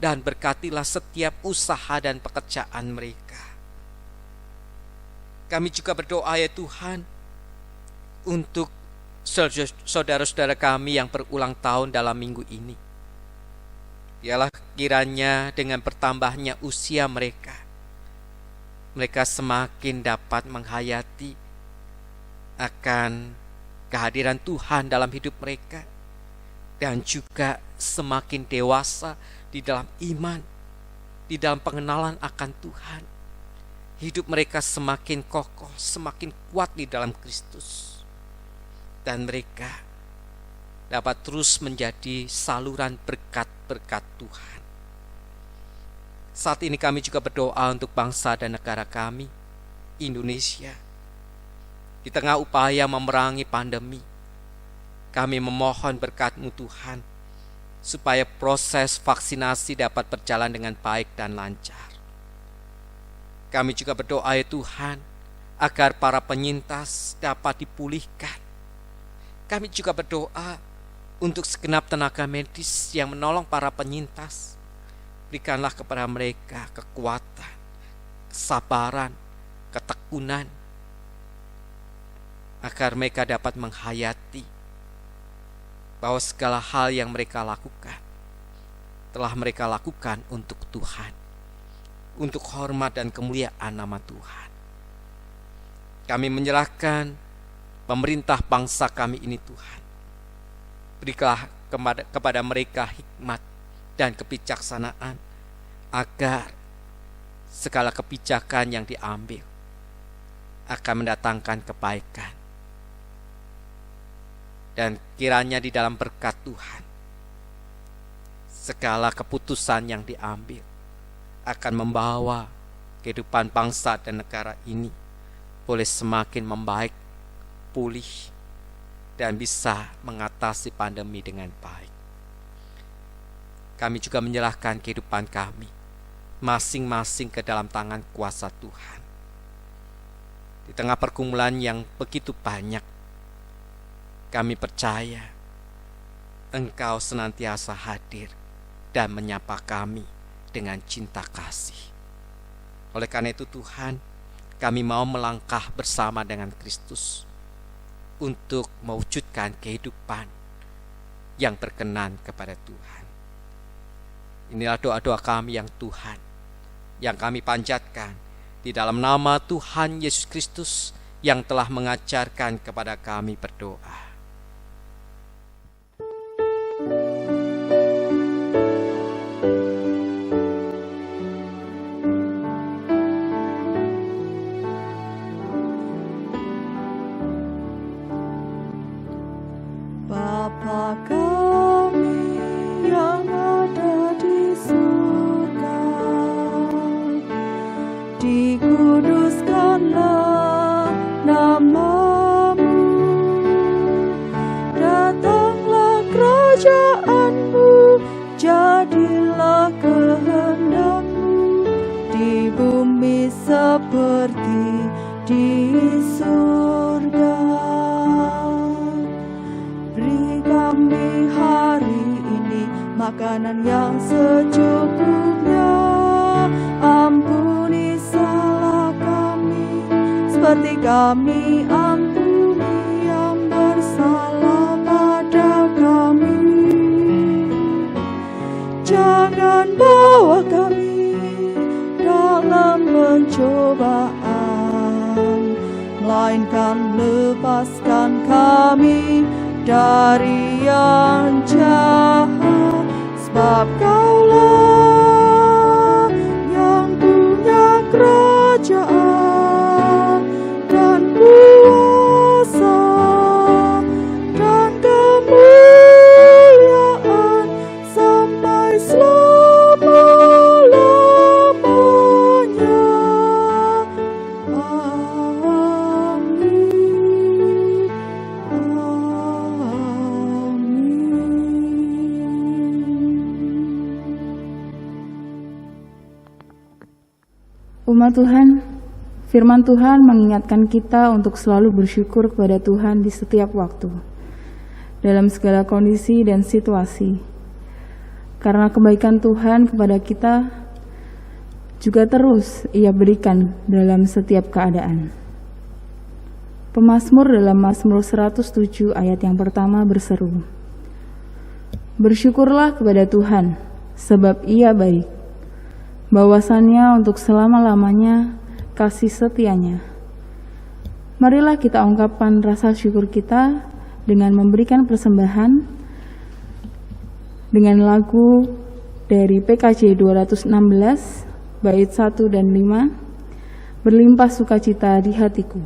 dan berkatilah setiap usaha dan pekerjaan mereka. Kami juga berdoa ya Tuhan, untuk saudara-saudara kami yang berulang tahun dalam minggu ini. Biarlah kiranya dengan bertambahnya usia mereka semakin dapat menghayati akan kehadiran Tuhan dalam hidup mereka, dan juga semakin dewasa di dalam iman, di dalam pengenalan akan Tuhan. Hidup mereka semakin kokoh, semakin kuat di dalam Kristus, dan mereka dapat terus menjadi saluran berkat-berkat Tuhan. Saat ini kami juga berdoa untuk bangsa dan negara kami, Indonesia. Di tengah upaya memerangi pandemi, kami memohon berkat-Mu Tuhan, supaya proses vaksinasi dapat berjalan dengan baik dan lancar. Kami juga berdoa ya Tuhan, agar para penyintas dapat dipulihkan. Kami juga berdoa untuk segenap tenaga medis yang menolong para penyintas. Berikanlah kepada mereka kekuatan, kesabaran, ketekunan, agar mereka dapat menghayati bahwa segala hal yang mereka lakukan telah mereka lakukan untuk Tuhan, untuk hormat dan kemuliaan nama Tuhan. Kami menyerahkan pemerintah bangsa kami ini Tuhan. Berikanlah kepada mereka hikmat dan kebijaksanaan, agar segala kebijakan yang diambil akan mendatangkan kebaikan. Dan kiranya di dalam berkat Tuhan, segala keputusan yang diambil akan membawa kehidupan bangsa dan negara ini boleh semakin membaik, pulih, dan bisa mengatasi pandemi dengan baik. Kami juga menyerahkan kehidupan kami masing-masing ke dalam tangan kuasa Tuhan. Di tengah pergumulan yang begitu banyak, kami percaya Engkau senantiasa hadir dan menyapa kami dengan cinta kasih. Oleh karena itu Tuhan, kami mau melangkah bersama dengan Kristus untuk mewujudkan kehidupan yang berkenan kepada Tuhan. Inilah doa-doa kami yang Tuhan, yang kami panjatkan di dalam nama Tuhan Yesus Kristus yang telah mengajarkan kepada kami berdoa. Bapa kami yang ada di surga, dikuduskanlah nama-Mu, datanglah kerajaan-Mu, jadilah kehendak-Mu di bumi seperti di surga. Beri kami hari ini makanan yang secukupnya. Ampuni salah kami, seperti kami ampuni yang bersalah pada kami. Jangan bawa kami dalam pencobaan, melainkan lepaskan kami dari yang jahat, sebab Kaulah yang punya kerajaan dan kuasa dan kemuliaan sampai selama-lamanya. Amin. Amin. Firman Tuhan mengingatkan kita untuk selalu bersyukur kepada Tuhan di setiap waktu, dalam segala kondisi dan situasi. Karena kebaikan Tuhan kepada kita juga terus Ia berikan dalam setiap keadaan. Pemazmur dalam Mazmur 107 ayat yang pertama berseru, "Bersyukurlah kepada Tuhan, sebab Ia baik. Bahwasannya untuk selama-lamanya kasih setianya." Marilah kita ungkapkan rasa syukur kita dengan memberikan persembahan dengan lagu dari PKJ 216 bait 1 dan 5, "Berlimpah sukacita di hatiku."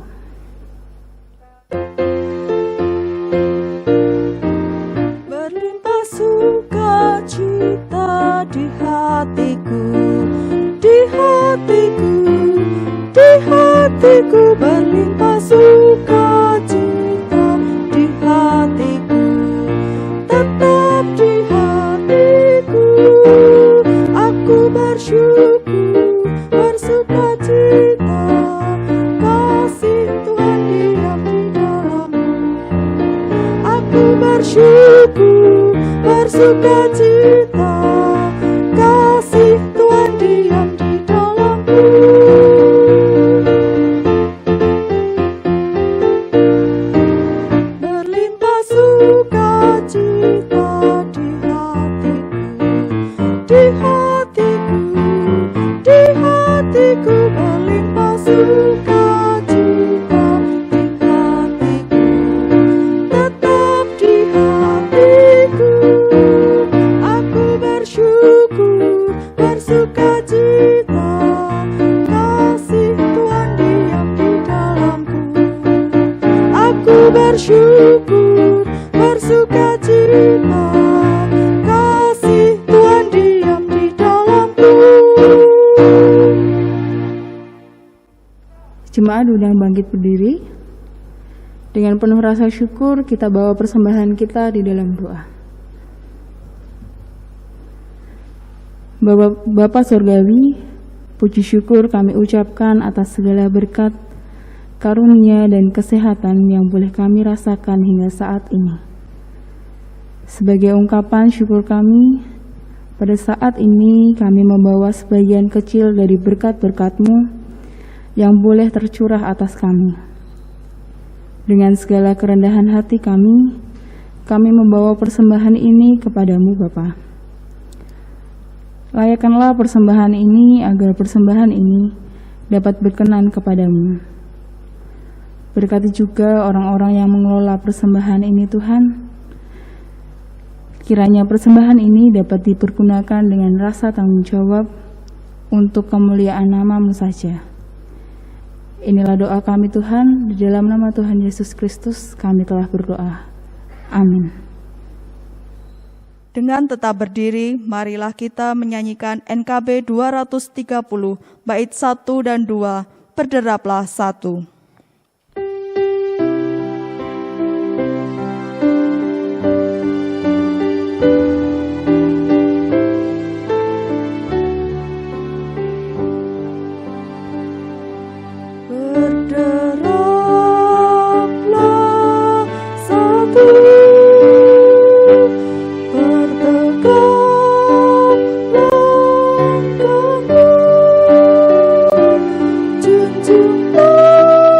Berlimpah sukacita di hatiku, di hatiku, di hatiku, berlimpah sukacita di hatiku, tetap di hatiku. Aku bersyukur, bersukacita, kasih Tuhan diam di dalamku. Aku bersyukur, bersukacita, kasih Tuhan diam di dalamku. Berlimpah sukacita di hatiku, di hatiku, di hatiku, berlimpah sukacita di hatiku, tetap di hatiku. Aku bersyukur, bersukacita, kasih Tuhan diam di dalamku. Aku bersyukur, bersukacita, kasih Tuhan diam di dalamku. Jemaat undang bangkit berdiri. Dengan penuh rasa syukur kita bawa persembahan kita di dalam doa. Bapa Surgawi, puji syukur kami ucapkan atas segala berkat, karunia dan kesehatan yang boleh kami rasakan hingga saat ini. Sebagai ungkapan syukur kami, pada saat ini kami membawa sebagian kecil dari berkat-berkat-Mu yang boleh tercurah atas kami. Dengan segala kerendahan hati kami membawa persembahan ini kepadamu Bapa. Layakkanlah persembahan ini agar persembahan ini dapat berkenan kepadamu. Berkati juga orang-orang yang mengelola persembahan ini Tuhan. Kiranya persembahan ini dapat dipergunakan dengan rasa tanggung jawab untuk kemuliaan nama-Mu saja. Inilah doa kami Tuhan, di dalam nama Tuhan Yesus Kristus kami telah berdoa. Amin. Dengan tetap berdiri, marilah kita menyanyikan NKB 230, bait 1 dan 2, berderaplah satu. Junjunglah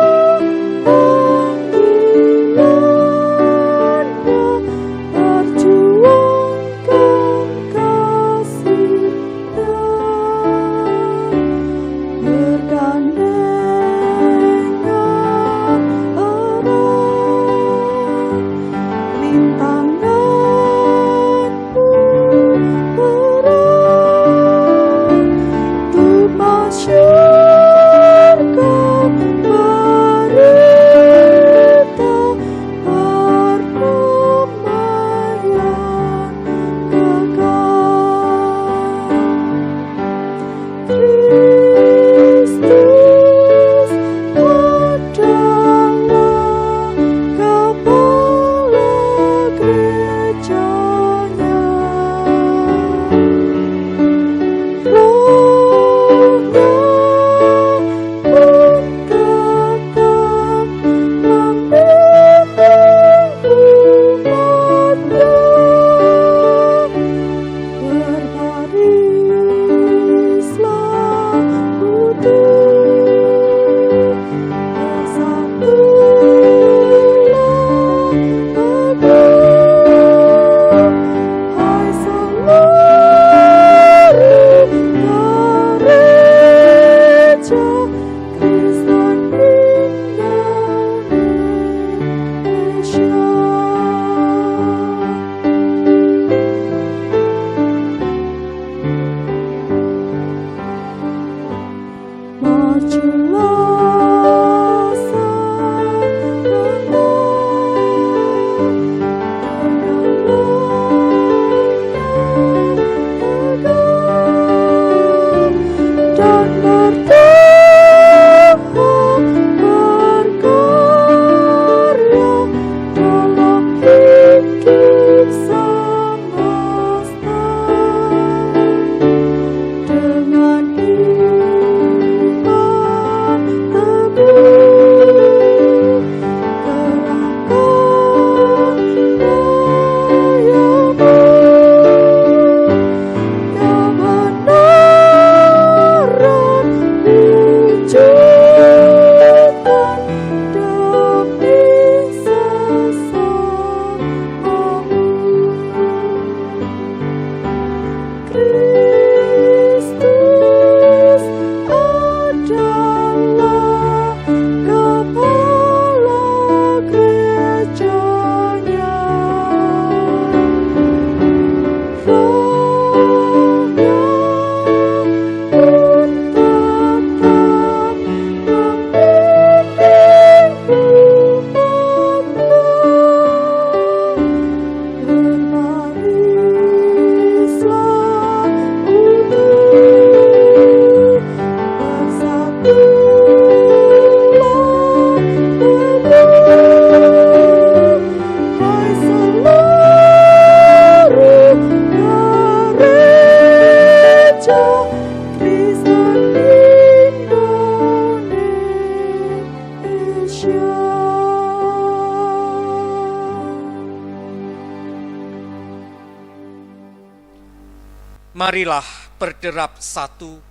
Marilah berderap satu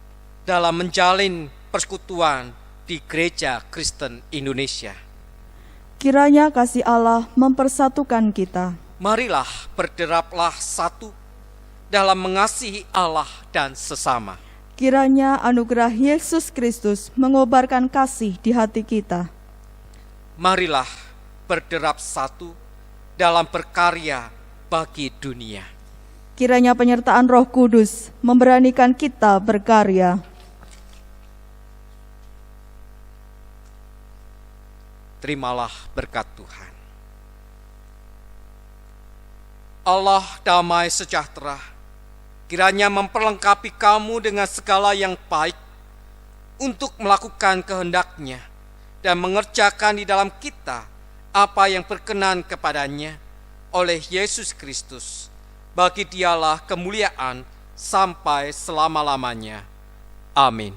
dalam menjalin persekutuan di Gereja Kristen Indonesia. Kiranya kasih Allah mempersatukan kita. Marilah berderaplah satu dalam mengasihi Allah dan sesama. Kiranya anugerah Yesus Kristus mengobarkan kasih di hati kita. Marilah berderap satu dalam berkarya bagi dunia. Kiranya penyertaan Roh Kudus memberanikan kita berkarya. Terimalah berkat Tuhan. Allah damai sejahtera, kiranya memperlengkapi kamu dengan segala yang baik untuk melakukan kehendak-Nya dan mengerjakan di dalam kita apa yang berkenan kepadanya oleh Yesus Kristus. Bagi Dialah kemuliaan sampai selama-lamanya. Amin.